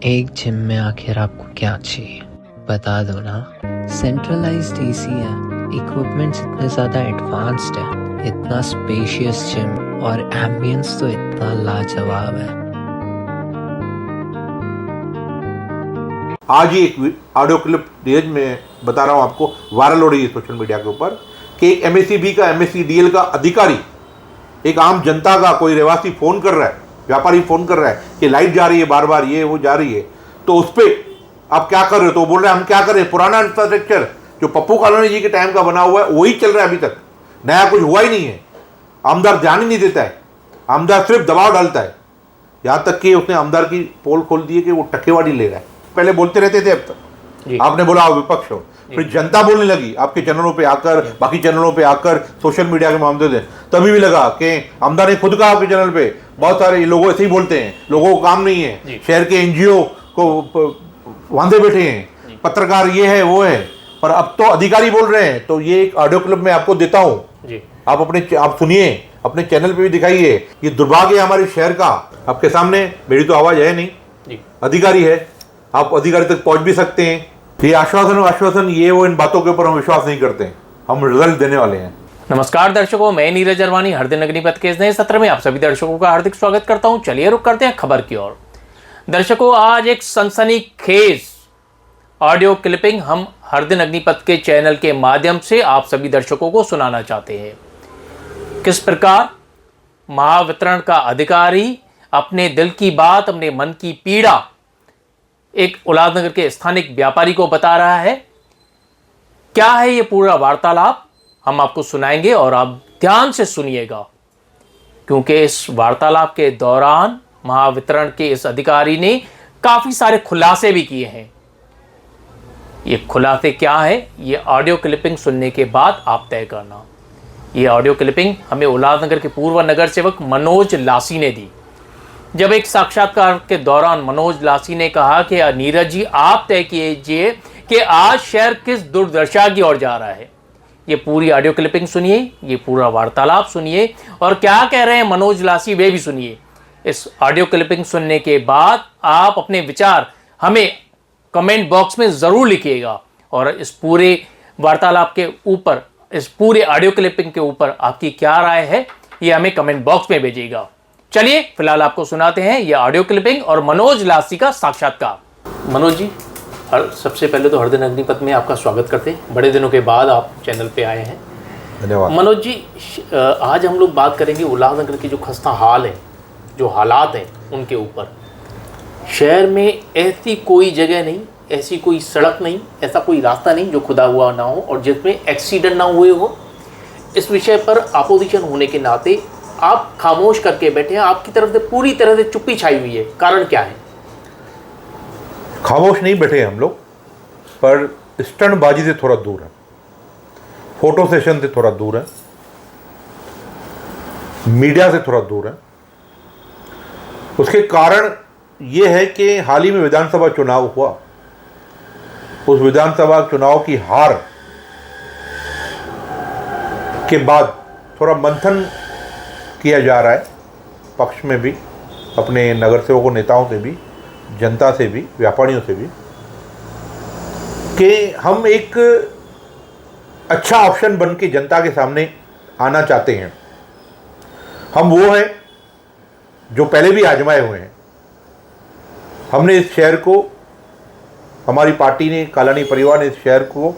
एक जिम में आखिर आपको क्या चाहिए बता दो ना। सेंट्रलाइज्ड एसी है, इक्विपमेंट्स इतने ज़्यादा एडवांस्ड है, इतना स्पेशियस जिम और एम्बियंस तो इतना लाजवाब है। आज ही एक ऑडियो क्लिप रीज में बता रहा हूँ आपको, वायरल हो रही है सोशल मीडिया के ऊपर कि एक एमएससीबी का एमएससीडीएल का अधिकारी एक आम जनता का कोई रहवासी फ़ोन कर रहा है, व्यापारी फ़ोन कर रहा है कि लाइट जा रही है बार बार, ये वो जा रही है, तो उस पर आप क्या कर रहे हो? तो वो बोल रहे हैं हम क्या करें, पुराना इंफ्रास्ट्रक्चर जो पप्पू कॉलोनी जी के टाइम का बना हुआ है वही चल रहा है अभी तक, नया कुछ हुआ ही नहीं है। आमदार ध्यान ही नहीं देता है, आमदार सिर्फ दबाव डालता है। यहाँ तक कि उसने आमदार की पोल खोल दी है कि वो टक्केवारी ले रहा है। पहले बोलते रहते थे, अब तक आपने बोला आप विपक्ष हो, फिर जनता बोलने लगी आपके चैनलों पे आकर, बाकी चैनलों पे आकर, सोशल मीडिया के मामले से तभी भी लगा कि आमदार ने खुद कहा आपके चैनल पे, बहुत सारे लोगों ऐसे ही बोलते हैं, लोगों को काम नहीं है, शहर के एनजीओ को वांधे बैठे हैं, पत्रकार ये है वो है, पर अब तो अधिकारी बोल रहे हैं। तो ये एक ऑडियो क्लिप मैं आपको देता हूँ, आप सुनिए, अपने चैनल पे भी दिखाइए। ये दुर्भाग्य है हमारे शहर का। आपके सामने मेरी तो आवाज है नहीं, अधिकारी है, आप अधिकारी तक पहुंच भी सकते हैं। ये आश्वासन ये वो, इन बातों के ऊपर हम विश्वास नहीं करते हैं, हम रिजल्ट देने वाले हैं। नमस्कार दर्शकों, मैं नीरज अरवानी हर दिन अग्निपथ के इस नए सत्र में आप सभी दर्शकों का हार्दिक स्वागत करता हूं। चलिए रुक करते हैं खबर की ओर। दर्शकों, आज एक सनसनीखेज ऑडियो क्लिपिंग हम हर दिन अग्निपथ के चैनल के माध्यम से आप सभी दर्शकों को सुनाना चाहते हैं। किस प्रकार महावितरण का अधिकारी अपने दिल की बात, अपने मन की पीड़ा एक उल्लासनगर के स्थानिक व्यापारी को बता रहा है। क्या है ये पूरा वार्तालाप, हम आपको सुनाएंगे और आप ध्यान से सुनिएगा, क्योंकि इस वार्तालाप के दौरान महावितरण के इस अधिकारी ने काफी सारे खुलासे भी किए हैं। ये खुलासे क्या है, ये ऑडियो क्लिपिंग सुनने के बाद आप तय करना। ये ऑडियो क्लिपिंग हमें उल्लासनगर के पूर्व नगर सेवक मनोज लासी ने दी। जब एक साक्षात्कार के दौरान मनोज लासी ने कहा कि नीरज जी आप तय कीजिए कि आज शहर किस दुर्दशा की ओर जा रहा है। ये पूरी ऑडियो क्लिपिंग सुनिए, ये पूरा वार्तालाप सुनिए और क्या कह रहे हैं मनोज लासी वे भी सुनिए। इस ऑडियो क्लिपिंग सुनने के बाद आप अपने विचार हमें कमेंट बॉक्स में ज़रूर लिखिएगा और इस पूरे वार्तालाप के ऊपर, इस पूरे ऑडियो क्लिपिंग के ऊपर आपकी क्या राय है ये हमें कमेंट बॉक्स में भेजिएगा। चलिए फिलहाल आपको सुनाते हैं ये ऑडियो क्लिपिंग और मनोज लासी का साक्षात्कार। मनोज जी, सबसे पहले तो हर दिन अग्निपथ में आपका स्वागत करते हैं। बड़े दिनों के बाद आप चैनल पे आए हैं, धन्यवाद। मनोज जी, आज हम लोग बात करेंगे उल्लासनगर की जो खस्ता हाल है, जो हालात हैं उनके ऊपर। शहर में ऐसी कोई जगह नहीं, ऐसी कोई सड़क नहीं, ऐसा कोई रास्ता नहीं जो खुदा हुआ ना हो और जिसमें एक्सीडेंट ना हुए हो। इस विषय पर अपोजिशन होने के नाते आप खामोश करके बैठे हैं, आपकी तरफ से पूरी तरह से चुप्पी छाई हुई है, कारण क्या है? खामोश नहीं बैठे हम लोग, पर स्टंटबाजी से थोड़ा दूर है, फोटो सेशन से थोड़ा दूर है, मीडिया से थोड़ा दूर है। उसके कारण ये है कि हाल ही में विधानसभा चुनाव हुआ, उस विधानसभा चुनाव की हार के बाद थोड़ा मंथन किया जा रहा है, पक्ष में भी, अपने नगर सेवकों नेताओं से भी, जनता से भी, व्यापारियों से भी, कि हम एक अच्छा ऑप्शन बन के जनता के सामने आना चाहते हैं। हम वो हैं जो पहले भी आजमाए हुए हैं। हमने इस शहर को, हमारी पार्टी ने, कालानी परिवार ने इस शहर को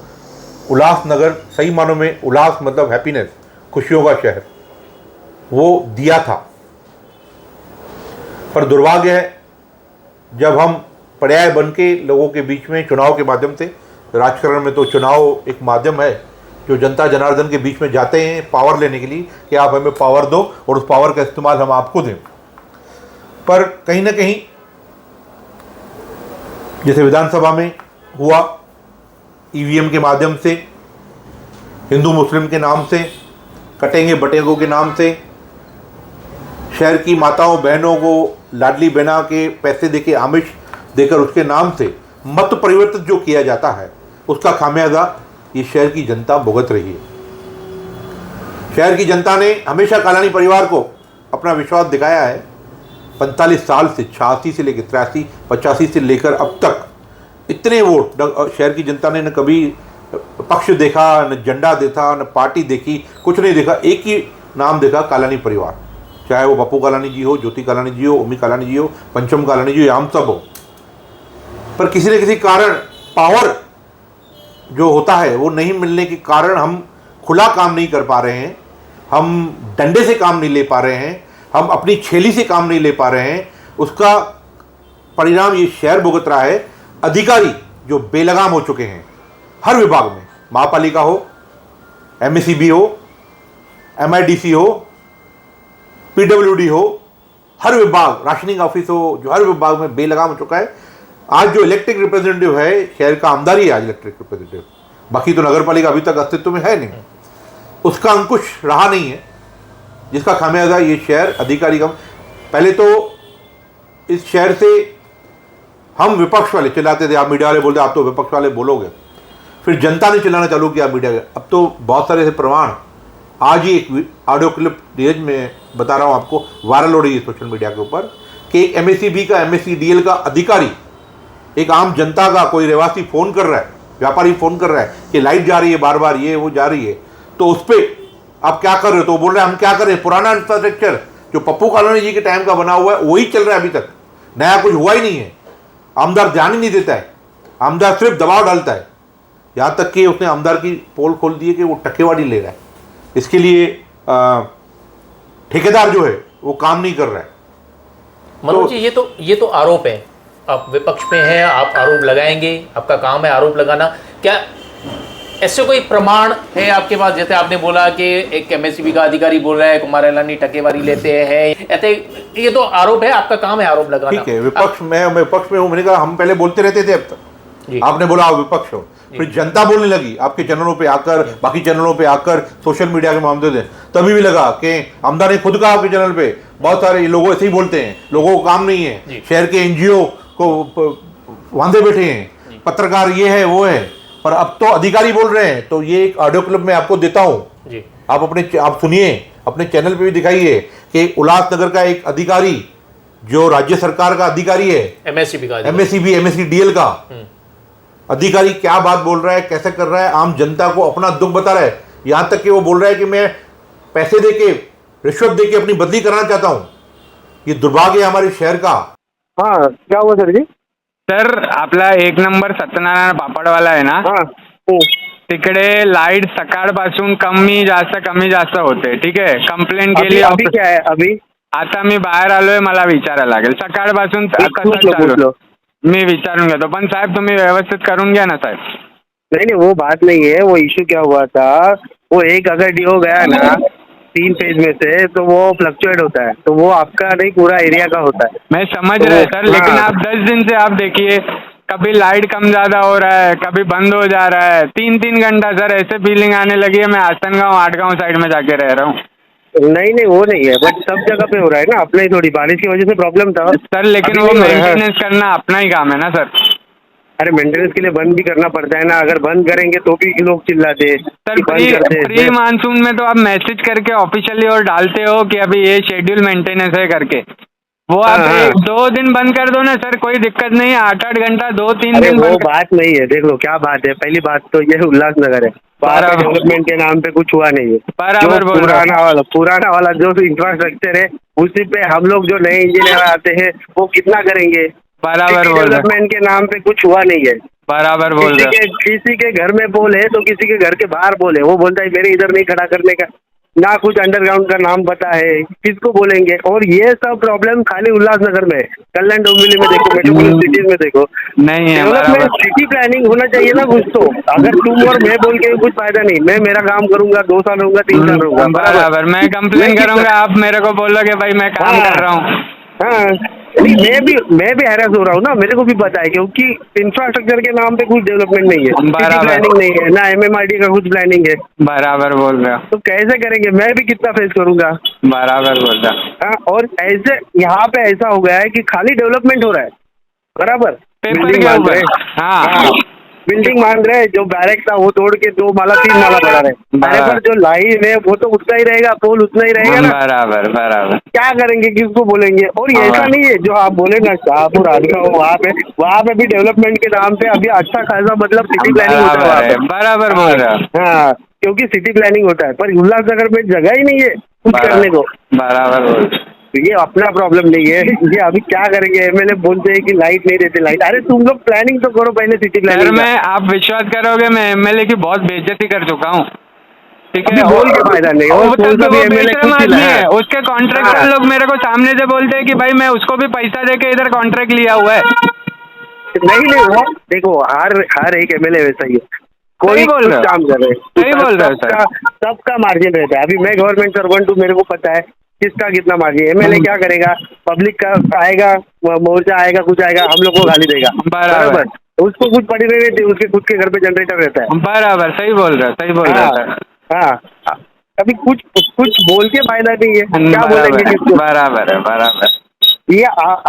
उल्लासनगर, सही मानों में उल्लास मतलब हैप्पीनेस, खुशियों का शहर, वो दिया था। पर दुर्भाग्य है जब हम पर्याय बन के लोगों के बीच में चुनाव के माध्यम से, राजकारण में तो चुनाव एक माध्यम है जो जनता जनार्दन के बीच में जाते हैं पावर लेने के लिए कि आप हमें पावर दो और उस पावर का इस्तेमाल हम आपको दें। पर कहीं ना कहीं जैसे विधानसभा में हुआ, ईवीएम के माध्यम से, हिंदू मुस्लिम के नाम से, कटेंगे बटेंगों के नाम से, शहर की माताओं बहनों को लाडली बना के पैसे देके, आमिष देकर उसके नाम से मत परिवर्तित जो किया जाता है, उसका खामियाजा ये शहर की जनता भुगत रही है। शहर की जनता ने हमेशा कालानी परिवार को अपना विश्वास दिखाया है 45 साल से 86 से लेकर 83 85 से लेकर अब तक इतने वोट शहर की जनता ने न कभी पक्ष देखा, न झंडा देखा, न पार्टी देखी, कुछ नहीं देखा। एक ही नाम देखा, कालानी परिवार। चाहे वो पप्पू कालानी जी हो, ज्योति कालानी जी हो, उमी कालानी जी हो, पंचम कालानी जी हो, हम सब हो। पर किसी न किसी कारण पावर जो होता है वो नहीं मिलने के कारण हम खुला काम नहीं कर पा रहे हैं, हम डंडे से काम नहीं ले पा रहे हैं, हम अपनी छेली से काम नहीं ले पा रहे हैं। उसका परिणाम ये शहर भुगत रहा है। अधिकारी जो बेलगाम हो चुके हैं हर विभाग में, महापालिका हो, एमएसईबी हो, एमआईडीसी हो, पीडब्ल्यूडी हो, हर विभाग, राशनिंग ऑफिस हो, जो हर विभाग में बेलगाम हो चुका है। आज जो इलेक्टेड रिप्रेजेंटेटिव है शहर का आमदार ही है आज इलेक्टेड रिप्रेजेंटेटिव, बाकी तो नगर पालिका अभी तक अस्तित्व में है नहीं, उसका अंकुश रहा नहीं है, जिसका खामियाजा ये शहर अधिकारी का। पहले तो इस शहर से हम विपक्ष वाले चिल्लाते थे, आप मीडिया वाले बोलते आप तो विपक्ष वाले बोलोगे, फिर जनता ने चिल्लाना चालू किया मीडिया के। अब तो बहुत सारे ऐसे प्रमाण, आज ही एक ऑडियो क्लिप डीएच में बता रहा हूँ आपको, वायरल हो रही है सोशल मीडिया के ऊपर कि एक एमएसईबी का एमएसईडीएल का अधिकारी एक आम जनता का कोई रहवासी फ़ोन कर रहा है, व्यापारी फ़ोन कर रहा है कि लाइट जा रही है बार बार, ये वो जा रही है, तो उस पर आप क्या कर रहे हो? तो बोल रहे हैं हम क्या करें, पुराना इंफ्रास्ट्रक्चर जो पप्पू कालोनी जी के टाइम का बना हुआ है वही चल रहा है अभी तक, नया कुछ हुआ ही नहीं है। आमदार ध्यान ही नहीं देता है, आमदार सिर्फ दबाव डालता है। यहाँ तक कि उसने आमदार की पोल खोल दी है कि वो टक्केवारी ले रहा है, इसके लिए ठेकेदार जो है वो काम नहीं कर रहा है। मनोज जी, ये तो आरोप है, आप विपक्ष में हैं, आप आरोप लगाएंगे, आपका काम है आरोप लगाना। क्या ऐसे कोई प्रमाण है आपके पास? जैसे आपने बोला कि एक एमएसईबी का अधिकारी बोल रहा है कुमार एलानी टकेवारी लेते हैं, ऐसे ये तो आरोप है, आपका काम है आरोप लगाना। ठीक है, विपक्ष में हूँ, मैंने कहा हम पहले बोलते रहते थे, अब तक आपने बोला आप विपक्ष हो, फिर जनता बोलने लगी आपके चैनलों पे आकर, बाकी चैनलों पे आकर, सोशल मीडिया के मामले से, तभी भी लगा कि आमदार ने खुद कहा आपके चैनल पे, बहुत सारे लोगों ऐसे ही बोलते हैं, लोगों को काम नहीं है, शहर के एनजीओ को वांधे बैठे हैं, पत्रकार ये है वो है। पर अब तो अधिकारी बोल रहे हैं, तो ये एक ऑडियो क्लिप मैं आपको देता हूँ, आप सुनिए, अपने चैनल पे भी दिखाइए कि उल्लासनगर का एक अधिकारी जो राज्य सरकार का अधिकारी है, एमएसईबी एमएसईडीएल का अधिकारी क्या बात बोल रहा है, कैसे कर रहा है, आम जनता को अपना दुख बता रहा है। यहाँ तक कि वो बोल रहा है कि मैं पैसे देके, रिश्वत देके अपनी बदली कराना चाहता हूँ। ये दुर्भाग्य है हमारे शहर का। हाँ, क्या हुआ सर जी? सर, आपला 1 नंबर सत्यनारायण पापडवाला आहे ना, तिकडे लाईट सकाळपासून कमी जास्त होते. ठीक आहे, कंप्लेंट केली. अभी क्या है अभी? आता मी बाहेर आलोय, मला विचारायला लागेल. सकाळपासून कसं चालू, मी विचारून घेतो. पण साहेब तुम्ही व्यवस्थित करून घ्या ना साहेब. नहीं वो बात नहीं है, वो इशू क्या हुआ था, वो एक अगर डीओ गया ना 3 फेज में से, तो वो फ्लक्चुएट होता है, तो वो आपका नहीं पूरा एरिया का होता है। मैं समझ रहा हूँ सर, लेकिन आप 10 दिन से आप देखिए, कभी लाइट कम ज्यादा हो रहा है, कभी बंद हो जा रहा है, 3-3 घंटा सर ऐसे बिलिंग आने लगी है। मैं आसनगांव 8 साइड में जाके रह रहा हूँ। नहीं वो नहीं है, बट सब जगह पे हो रहा है ना, अपने थोड़ी बारिश की वजह से प्रॉब्लम था सर, लेकिन वो मेंटेनेंस करना अपना ही काम है ना सर। अरे मेंटेनेंस के लिए बंद भी करना पड़ता है ना, अगर बंद करेंगे तो भी लोग चिल्लाते सर। प्री मानसून में तो आप मैसेज करके ऑफिशियली और डालते हो कि अभी ये शेड्यूल मेंटेनेंस है करके, वो आप 1-2 दिन बंद कर दो ना सर, कोई दिक्कत नहीं है। 8-8 घंटा 2-3 दिन वो बात नहीं है। देख लो क्या बात है, पहली बात तो ये उल्लासनगर है, डेवलपमेंट के नाम पे कुछ हुआ नहीं है। पुराना वाला जो इंफ्रास्ट्रक्चर है, उसी पे हम लोग जो नए इंजीनियर आते हैं वो कितना करेंगे। बराबर बोल रहे, डेवलपमेंट के नाम पे कुछ हुआ नहीं है। बराबर बोल रहे। किसी के घर में पोल है तो किसी के घर के बाहर पोल है, वो बोलता है मेरे इधर नहीं खड़ा करने का, ना कुछ अंडरग्राउंड का नाम पता है, किसको बोलेंगे। और ये सब प्रॉब्लम खाली उल्लासनगर में, कल्याण डोंबिवली में देखो, मेट्रोपोलिटन सिटीज में देखो, नहीं है। डेवलपमेंट सिटी प्लानिंग होना चाहिए ना कुछ तो। अगर तुम और मैं बोल के कुछ फायदा नहीं, मैं मेरा काम करूंगा, 2 साल रहूंगा, 3 साल रहूंगा, बराबर। मैं कंप्लेन करूंगा, आप मेरे को बोलोगे भाई मैं काम कर रहा हूँ। हाँ, नहीं मैं भी हैरान हो रहा हूँ ना, मेरे को भी पता है, क्योंकि इंफ्रास्ट्रक्चर के नाम पे कुछ डेवलपमेंट नहीं है, सिटी प्लानिंग नहीं है, ना एमएमआरडी का कुछ प्लानिंग है। बराबर बोल रहे हो, तो कैसे करेंगे? मैं भी कितना फेस करूंगा। बराबर बोल रहा। और ऐसे यहाँ पे ऐसा हो गया है कि खाली डेवलपमेंट हो रहा है, बराबर, पेपर के ऊपर। हाँ, बिल्डिंग मान रहे हैं, जो बैरक था वो तोड़ के 2 माला 3 माला बढ़ा रहे। अरे पर जो लाइन है वो तो उतना ही रहेगा, पोल उतना ही रहेगा ना। बराबर बराबर। क्या करेंगे, किसको बोलेंगे? और ये ऐसा नहीं है जो आप बोले ना शाहपुर आदमी वहाँ पे भी डेवलपमेंट के नाम पे अभी अच्छा खासा मतलब सिटी प्लानिंग होता है वहाँ पे। बराबर बोल रहे हो। हाँ, क्योंकि सिटी प्लानिंग होता है, पर उल्लासनगर में जगह ही नहीं है कुछ करने को। बराबर बोल। ये अपना प्रॉब्लम नहीं है, ये अभी क्या करेंगे? एमएलए बोलते हैं कि लाइट नहीं देते लाइट। अरे तुम लोग प्लानिंग तो करो पहले, सिटी प्लानिंग। मैं आप विश्वास करोगे, मैं एमएलए की बहुत बेइज्जती कर चुका हूँ, ठीक है। बोल के फायदा नहीं, और कौन सा भी एमएलए आदमी है, उसके कॉन्ट्रैक्टर लोग मेरे को सामने से बोलते हैं कि भाई मैं उसको भी पैसा देके इधर कॉन्ट्रैक्ट लिया हुआ है। नहीं वो देखो, हर एक एमएलए वैसा ही है, कोई बोल रहे काम कर रहे हैं, सही बोल रहे हो सर। सबका मार्जिन रहता है। अभी मैं गवर्नमेंट सर्वेंट हूँ, मेरे को पता है किसका कितना मार्जिन। एमएलए क्या करेगा, पब्लिक का आएगा, मोर्चा आएगा, कुछ आएगा, हम लोग को गाली देगा। बराबर, उसको कुछ पड़ी नहीं रहती, उसके खुद के घर पे जनरेटर रहता है। बराबर, सही बोल रहे हो, सही बोल रहे हो। हाँ, अभी कुछ बोल के फायदा नहीं है, क्या बोलेंगे किसको? बराबर है, बराबर। ये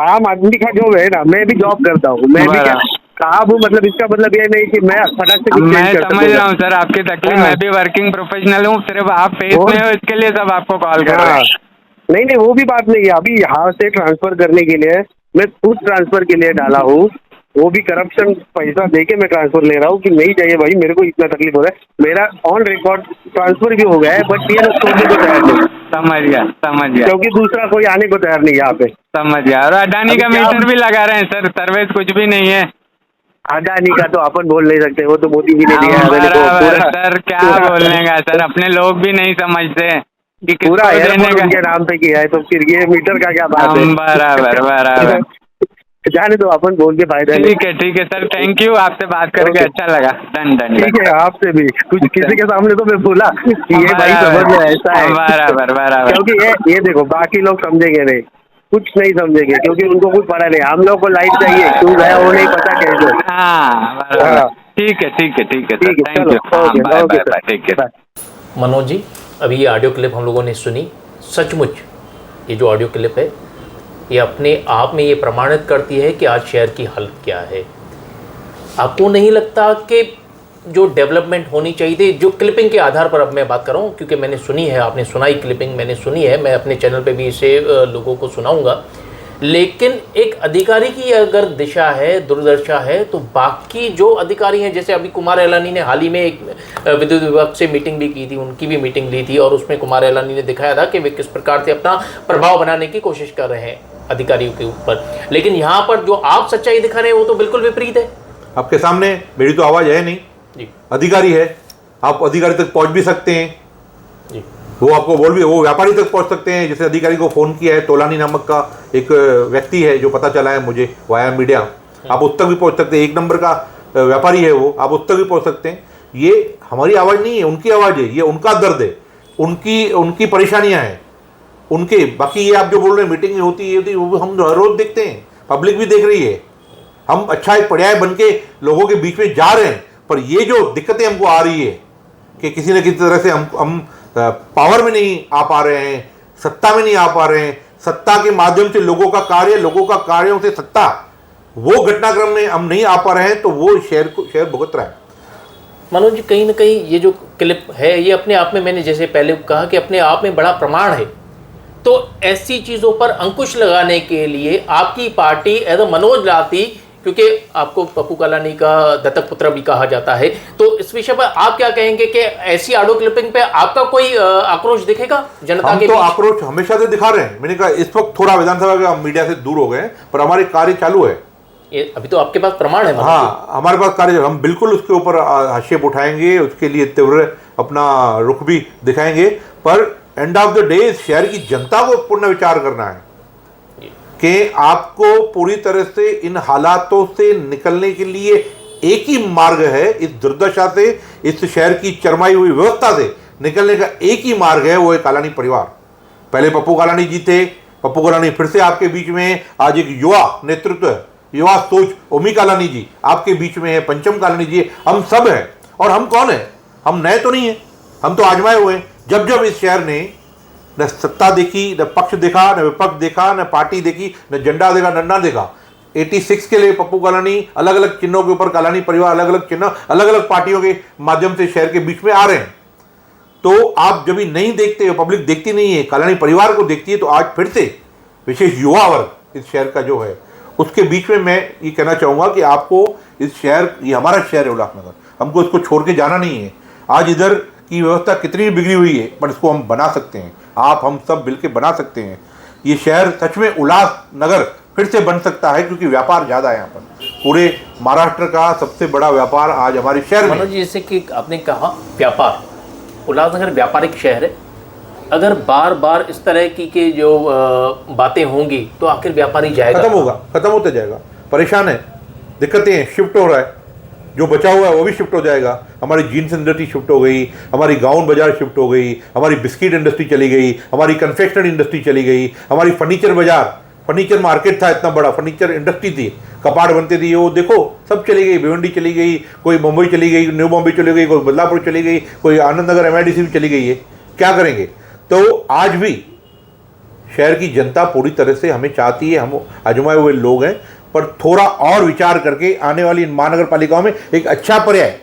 आम आदमी का जो है ना, मैं भी जॉब करता हूँ, मैं भी क्या साहब हूँ, मतलब इसका मतलब ये नहीं कि मैं फटाक से कुछ मैं समझ रहा हूँ सर आपकी तकलीफ। मैं भी वर्किंग प्रोफेशनल हूँ, सिर्फ आप फेस में हो, इसके लिए सब आपको कॉल कर रहे हैं। नहीं वो भी बात नहीं है। अभी यहाँ से ट्रांसफर करने के लिए मैं खुद ट्रांसफर के लिए डाला हूँ, वो भी करप्शन पैसा दे के मैं ट्रांसफर ले रहा हूँ कि नहीं चाहिए भाई, मेरे को इतना तकलीफ हो रहा है। मेरा ऑन रिकॉर्ड ट्रांसफर भी हो गया है, बट ये लोग छोड़ने को तैयार नहीं। समझ गया, क्योंकि दूसरा कोई आने को तैयार नहीं है यहाँ पे। समझ गया। और अडानी का मीटर भी लगा रहे हैं सर, सर्विस कुछ भी नहीं है। अडानी का तो अपन बोल नहीं सकते, वो तो मोदी जी ने दिया है। सर क्या बोलने का सर, अपने लोग भी नहीं समझते कि पूरा एयरपोर्ट उनके नाम पे किया है, तो फिर ये मीटर का क्या बात है? बराबर। जाने दो, अपन बोल के फायदा नहीं। ठीक है सर, थैंक यू, आपसे बात करके अच्छा लगा। डन। ठीक है, आपसे भी कुछ किसी के सामने तो मैं बोला कि ये भाई समझ लो ऐसा है। बराबर। क्योंकि ये देखो, बाकी लोग समझेंगे नहीं, कुछ नहीं समझेंगे, क्योंकि उनको कुछ पता नहीं। हम लोग को लाइट चाहिए, क्यों गया वो नहीं पता कैसे। हाँ, ठीक है, थैंक यू। बाय, ठीक है। मनोज जी, अभी ये ऑडियो क्लिप हम लोगों ने सुनी, सचमुच ये जो ऑडियो क्लिप है ये अपने आप में ये प्रमाणित करती है कि आज शहर की हालत क्या है। आपको नहीं लगता कि जो डेवलपमेंट होनी चाहिए थी, जो क्लिपिंग के आधार पर अब मैं बात कर रहा हूँ, क्योंकि मैंने सुनी है, आपने सुनाई क्लिपिंग, मैंने सुनी है, मैं अपने चैनल पे भी इसे लोगों को सुनाऊंगा, लेकिन एक अधिकारी की अगर दिशा है, दुर्दशा है, तो बाकी जो अधिकारी हैं, जैसे अभी कुमार एलानी ने हाल ही में एक विद्युत विभाग से मीटिंग भी की थी, उनकी भी मीटिंग ली थी, और उसमें कुमार एलानी ने दिखाया था कि वे किस प्रकार से अपना प्रभाव बनाने की कोशिश कर रहे हैं अधिकारियों के ऊपर। लेकिन यहाँ पर जो आप सच्चाई दिखा रहे हैं वो तो बिल्कुल विपरीत है। आपके सामने मेरी तो आवाज़ है नहीं जी, अधिकारी है, आप अधिकारी तक पहुँच भी सकते हैं जी, वो आपको वो व्यापारी तक पहुंच सकते हैं। जैसे अधिकारी को फ़ोन किया है, तोलानी नामक का एक व्यक्ति है जो पता चला है मुझे वाया मीडिया, आप उस तक भी पहुंच सकते हैं। 1 नंबर का व्यापारी है वो, आप उस तक भी पहुंच सकते हैं। ये हमारी आवाज़ नहीं है, उनकी आवाज़ है, ये उनका दर्द है, उनकी परेशानियां हैं उनके। बाकी ये आप जो बोल रहे हैं मीटिंग होती है वो हम हर रोज़ देखते हैं, पब्लिक भी देख रही है। हम अच्छा एक पर्याय बन के लोगों के बीच में जा रहे हैं, पर ये जो दिक्कतें हमको आ रही है कि किसी न किसी तरह से हम पावर में नहीं आ पा रहे हैं, सत्ता में नहीं आ पा रहे हैं, सत्ता के माध्यम से लोगों का कार्यों से सत्ता, वो घटनाक्रम में हम नहीं आ पा रहे हैं, तो वो शहर भुगत रहा है। मनोज जी, कहीं ना कहीं ये जो क्लिप है ये अपने आप में, मैंने जैसे पहले कहा कि अपने आप में बड़ा प्रमाण है। तो ऐसी चीज़ों पर अंकुश लगाने के लिए आपकी पार्टी एज अ मनोज लाती, क्योंकि आपको पप्पू कालानी का दत्तक पुत्र भी कहा जाता है, तो इस विषय पर आप क्या कहेंगे कि ऐसी ऑडियो क्लिपिंग पे आपका कोई आक्रोश दिखेगा जनता के? हम तो आक्रोश हमेशा से दिखा रहे हैं। मैंने कहा इस वक्त थोड़ा विधानसभा का मीडिया से दूर हो गए, पर हमारे कार्य चालू है। ये अभी तो आपके पास प्रमाण है। हाँ, हमारे पास कार्य, हम बिल्कुल उसके ऊपर आक्षेप उठाएंगे, उसके लिए तीव्र अपना रुख भी दिखाएंगे, पर एंड ऑफ द डे शहर की जनता को पूर्ण विचार करना है कि आपको पूरी तरह से इन हालातों से निकलने के लिए एक ही मार्ग है। इस दुर्दशा से, इस शहर की चरमाई हुई व्यवस्था से निकलने का एक ही मार्ग है, वो है कालानी परिवार। पहले पप्पू कालानी जी थे, पप्पू कालानी फिर से आपके बीच में है। आज एक युवा नेतृत्व, युवा सोच, ओमी कालानी जी आपके बीच में है, पंचम कालानी जी, हम सब हैं। और हम कौन है? हम नए तो नहीं है, हम तो आजमाए हुए हैं। जब जब इस शहर ने न सत्ता देखी, न पक्ष देखा, न विपक्ष देखा, न पार्टी देखी, न झंडा देखा, न देखा, 86 के लिए पप्पू कालानी अलग अलग चिन्हों के ऊपर, कालानी परिवार अलग अलग चिन्ह, अलग अलग पार्टियों के माध्यम से शहर के बीच में आ रहे हैं। तो आप जब भी नहीं देखते हो, पब्लिक देखती नहीं है, कालानी परिवार को देखती है, तो आज फिर से विशेष युवा वर्ग इस शहर का जो है उसके बीच में मैं ये कहना चाहूँगा कि आपको इस शहर, ये हमारा शहर है उल्लासनगर, हमको इसको छोड़ के जाना नहीं है। आज इधर की व्यवस्था कितनी बिगड़ी हुई है, पर इसको हम बना सकते हैं, आप हम सब मिलकर बना सकते हैं। ये शहर सच में उल्लासनगर फिर से बन सकता है, क्योंकि व्यापार ज़्यादा है यहाँ पर। पूरे महाराष्ट्र का सबसे बड़ा व्यापार आज हमारे शहर में। मनोज जी, जैसे कि आपने कहा व्यापार, उल्लासनगर व्यापारिक शहर है, अगर बार बार इस तरह की के जो बातें होंगी तो आखिर व्यापारी जाएगा, खत्म होगा, खत्म होते जाएगा। परेशान है, दिक्कतें हैं, शिफ्ट हो रहा है, जो बचा हुआ है वो भी शिफ्ट हो जाएगा। हमारी जीन्स इंडस्ट्री शिफ्ट हो गई, हमारी गाउन बाजार शिफ्ट हो गई, हमारी बिस्किट इंडस्ट्री चली गई, हमारी कन्फेक्शनरी इंडस्ट्री चली गई, हमारी फर्नीचर बाजार, फर्नीचर मार्केट था इतना बड़ा, फर्नीचर इंडस्ट्री थी, कपाट बनते थे, वो देखो सब चली गई। भिवंडी चली गई, कोई मुंबई चली गई, न्यू मुंबई चली गई, कोई बदलापुर चली गई, कोई आनंद नगर MIDC भी चली गई है। क्या करेंगे? तो आज भी शहर की जनता पूरी तरह से हमें चाहती है, हम आजमाए हुए लोग हैं, पर थोड़ा और विचार करके आने वाली इन महानगर पालिकाओं में एक अच्छा पर्याय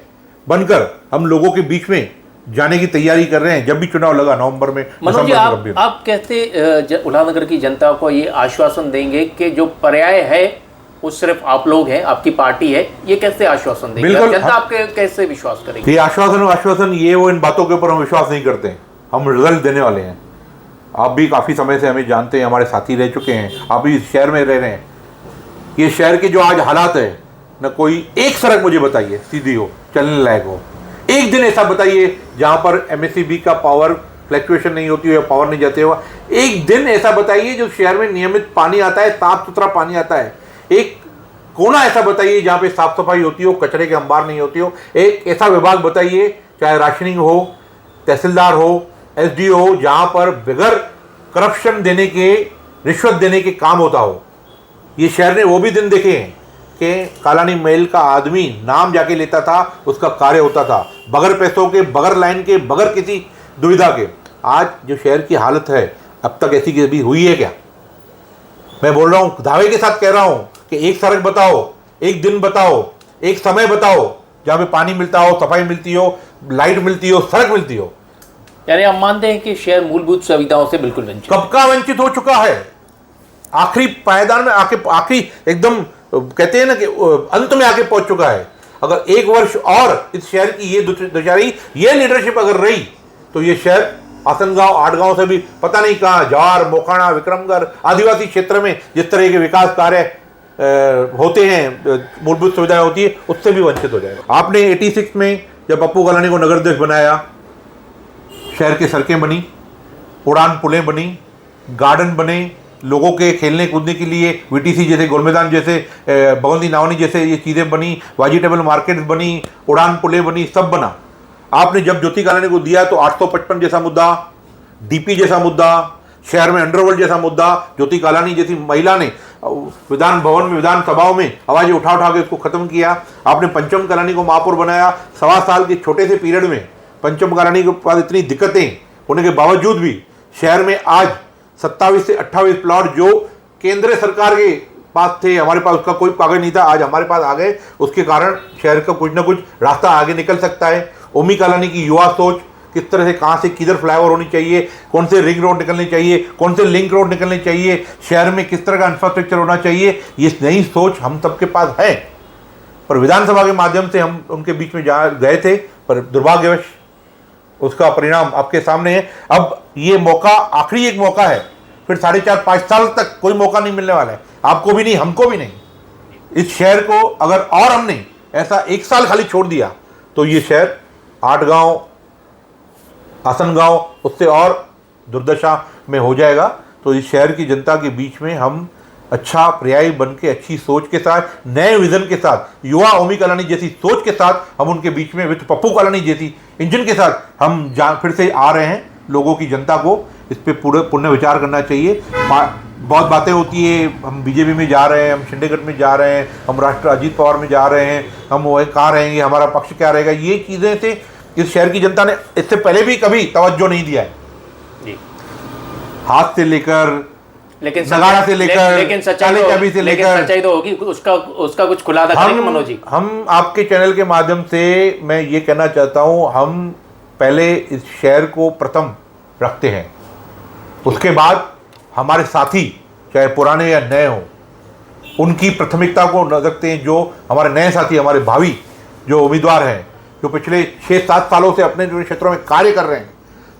बनकर हम लोगों के बीच में जाने की तैयारी कर रहे हैं। जब भी चुनाव लगा नवंबर में। मनोज जी, आप कैसे उल्लासनगर की जनता को ये आश्वासन देंगे कि जो पर्याय है वो सिर्फ आप लोग हैं, आपकी पार्टी है, ये कैसे आश्वासन देंगे? जनता आपके कैसे विश्वास करेगी? ये आश्वासन ये वो इन बातों के ऊपर हम विश्वास नहीं करते हैं, हम रिजल्ट देने वाले हैं। आप भी काफ़ी समय से हमें जानते हैं, हमारे साथी रह चुके हैं, आप भी इस शहर में रह रहे हैं। ये शहर के जो आज हालात है, न कोई एक सड़क मुझे बताइए सीधी हो, चलने लायक हो, एक दिन ऐसा बताइए जहाँ पर MSEB का पावर फ्लैक्चुएशन नहीं होती हो या पावर नहीं जाते हुआ, एक दिन ऐसा बताइए जो शहर में नियमित पानी आता है, साफ सुथरा पानी आता है। एक कोना ऐसा बताइए जहाँ पे साफ सफाई होती हो, कचरे के अंबार नहीं होती हो। एक ऐसा विभाग बताइए, चाहे राशनिंग हो, तहसीलदार हो, SDO हो, जहाँ पर बगैर करप्शन देने के, रिश्वत देने के काम होता हो। ये शहर ने वो भी दिन देखे हैं कि कालानी महल का आदमी नाम जाके लेता था, उसका कार्य होता था, बगैर पैसों के, बगैर लाइन के, बगैर किसी दुविधा के। आज जो शहर की हालत है, अब तक ऐसी कभी हुई है क्या? मैं बोल रहा हूँ, दावे के साथ कह रहा हूँ कि एक सड़क बताओ, एक दिन बताओ, एक समय बताओ जहाँ पे पानी मिलता हो, सफाई मिलती हो, लाइट मिलती हो, सड़क मिलती हो। यानी आप मानते हैं कि शहर मूलभूत सुविधाओं से बिल्कुल वंचित, कब का वंचित हो चुका है? आखिरी पायदान में आके, आखिरी एकदम कहते हैं ना कि अंत में आके पहुंच चुका है। अगर एक वर्ष और इस शहर की ये दुचारी, ये लीडरशिप अगर रही, तो ये शहर आसनगांव, आठगांव से भी पता नहीं कहाँ, जवार, मोखाना, विक्रमगढ़, आदिवासी क्षेत्र में जिस तरह के विकास कार्य होते हैं, मूलभूत सुविधाएं होती है, उससे भी वंचित हो जाएगा। आपने 86 में जब पप्पू कालानी को नगराध्यक्ष बनाया, शहर की सड़कें बनी, उड़ान पुलें बनी, गार्डन बने, लोगों के खेलने कूदने के लिए VTC जैसे, गोल मैदान जैसे, भगवंती नावनी जैसे ये चीज़ें बनी, वेजिटेबल मार्केट बनी, उड़ान पुलें बनी, सब बना। आपने जब ज्योति कालानी को दिया तो 855 जैसा मुद्दा, DP जैसा मुद्दा, शहर में अंडरवर्ल्ड जैसा मुद्दा, ज्योति कालानी जैसी महिला ने विधान भवन में, विधानसभाओं में आवाज़ें उठा के इसको खत्म किया। आपने पंचम कालानी को महापौर बनाया। 1.25 साल के छोटे से पीरियड में पंचम कालानी के पास इतनी दिक्कतें होने के बावजूद भी शहर में आज 27 से 28 प्लॉट जो केंद्र सरकार के पास थे, हमारे पास उसका कोई कागज नहीं था, आज हमारे पास आ गए। उसके कारण शहर का कुछ ना कुछ रास्ता आगे निकल सकता है। ओमी कालानी की युवा सोच, किस तरह से, कहाँ से किधर फ्लाईओवर होनी चाहिए, कौन से रिंग रोड निकलने चाहिए, कौन से लिंक रोड निकलने चाहिए, शहर में किस तरह का इंफ्रास्ट्रक्चर होना चाहिए, ये नई सोच हम सबके पास है। पर विधानसभा के माध्यम से हम उनके बीच में जा गए थे, पर दुर्भाग्यवश उसका परिणाम आपके सामने है। अब ये मौका, आखिरी एक मौका है, फिर 4.5-5 साल तक कोई मौका नहीं मिलने वाला है, आपको भी नहीं, हमको भी नहीं। इस शहर को अगर और हमने ऐसा 1 साल खाली छोड़ दिया तो ये शहर आठगांव, आसनगांव उससे और दुर्दशा में हो जाएगा। तो इस शहर की जनता के बीच में हम अच्छा पर्याय बन के, अच्छी सोच के साथ, नए विजन के साथ, युवा ओमी कालानी जैसी सोच के साथ हम उनके बीच में, विद पप्पू कालानी जैसी इंजन के साथ हम फिर से आ रहे हैं। लोगों की, जनता को इस पर पूरे पुण्य विचार करना चाहिए। बहुत बातें होती है, हम बीजेपी में जा रहे हैं, हम शिंदेगढ़ में जा रहे हैं, हम राष्ट्र अजीत पवार में जा रहे हैं, हम वो कहाँ रहेंगे, हमारा पक्ष क्या रहेगा, ये चीज़ें से इस शहर की जनता ने इससे पहले भी कभी तवज्जो नहीं दिया है। हाथ से लेकर लेकिन नगाड़ा से लेकर लेकिन चाली चाबी से लेकर सच्चाई तो होगी, उसका कुछ खुलासा करेंगे मनोज जी। हम आपके चैनल के माध्यम से मैं ये कहना चाहता हूँ, हम पहले इस शहर को प्रथम रखते हैं, उसके बाद हमारे साथी चाहे पुराने या नए हों उनकी प्राथमिकता को रखते हैं। जो हमारे नए साथी, हमारे भावी जो उम्मीदवार हैं, जो पिछले 6-7 सालों से अपने जो क्षेत्रों में कार्य कर रहे हैं,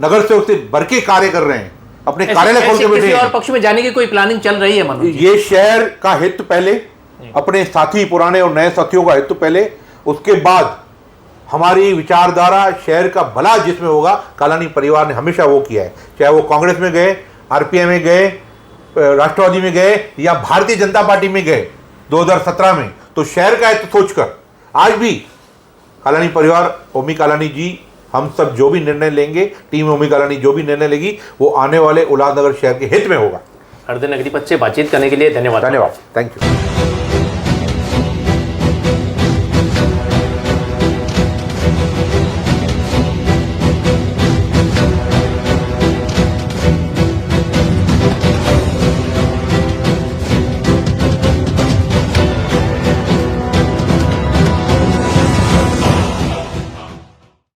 नगर से उससे बढ़ के कार्य कर रहे हैं, अपने कार्यालय खोल के बैठे हैं। और पक्ष में जाने की कोई प्लानिंग चल रही है मनोज? ये शहर का हित पहले, अपने साथी पुराने और नए साथियों का हित पहले, उसके बाद हमारी विचारधारा शहर का भला जिसमें होगा। कालानी परिवार ने हमेशा वो किया है, चाहे वो कांग्रेस में गए, आरपीआई में गए, राष्ट्रवादी में गए या भारतीय जनता पार्टी में गए 2017 में, तो शहर का हित सोचकर आज भी कालानी परिवार, ओमी कालानी जी, हम सब जो भी निर्णय लेंगे, टीम ओमी कालानी जो भी निर्णय लेगी, वो आने वाले उल्लासनगर शहर के हित में होगा। हृदय नगरी पथ से बातचीत करने के लिए धन्यवाद। Thank you.